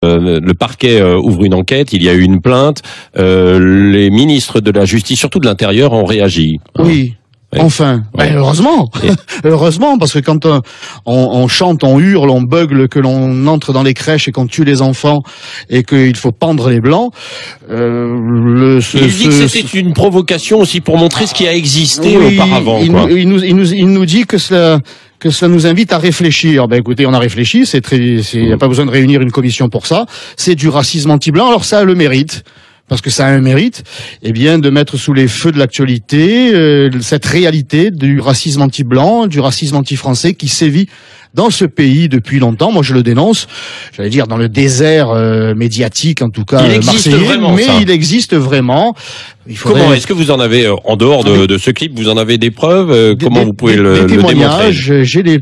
le parquet ouvre une enquête, il y a eu une plainte, les ministres de la Justice, surtout de l'Intérieur, ont réagi. Oui. Enfin, Ouais. heureusement, heureusement, parce que quand on chante, on hurle, on bugle, que l'on entre dans les crèches et qu'on tue les enfants et qu'il faut pendre les blancs, Il dit que c'était une provocation aussi pour montrer ce qui a existé oui, auparavant. il nous dit que cela nous invite à réfléchir. Ben écoutez, on a réfléchi, il n'y a pas besoin de réunir une commission pour ça. C'est du racisme anti-blanc, alors ça a le mérite. Parce que ça a un mérite, eh bien, de mettre sous les feux de l'actualité cette réalité du racisme anti-blanc, du racisme anti-français qui sévit dans ce pays depuis longtemps. Moi, je le dénonce, j'allais dire dans le désert médiatique, en tout cas Il existe marseillais, vraiment, mais ça. il existe vraiment. Comment est-ce que vous en avez, en dehors de ce clip, vous en avez des preuves? Comment vous pouvez le démontrer? J'ai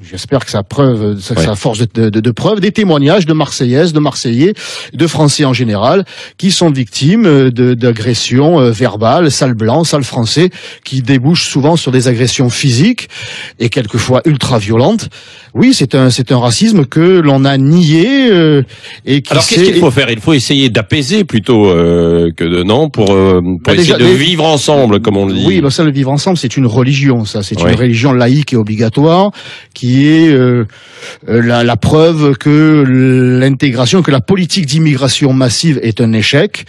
j'espère que ça preuve, ça force de preuves, des témoignages de Marseillaises, de Marseillais, de Français en général, qui sont victimes d'agressions verbales, sale blanc, sale français, qui débouchent souvent sur des agressions physiques et quelquefois ultra violentes. Oui, c'est un racisme que l'on a nié et qui. Alors qu'est-ce qu'il faut faire? Il faut essayer d'apaiser plutôt que de pour essayer de vivre ensemble, comme on le dit. Oui, ben ça, le vivre ensemble, c'est une religion, ça, c'est Ouais. une religion laïque et obligatoire, qui est la preuve que l'intégration, que la politique d'immigration massive est un échec.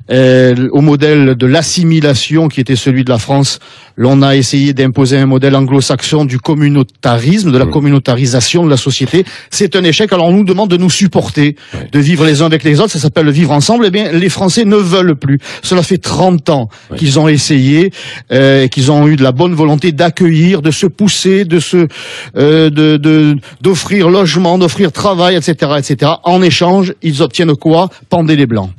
Au modèle de l'assimilation qui était celui de la France, l'on a essayé d'imposer un modèle anglo-saxon du communautarisme, de la communautarisation de la société. C'est un échec. Alors on nous demande de nous supporter, de vivre les uns avec les autres. Ça s'appelle le vivre ensemble. Eh bien, les Français ne veulent plus. Cela fait 30 ans qu'ils ont essayé, qu'ils ont eu de la bonne volonté d'accueillir, de se pousser, d'offrir logement, d'offrir travail, etc., etc. En échange, ils obtiennent quoi? Pendez les blancs.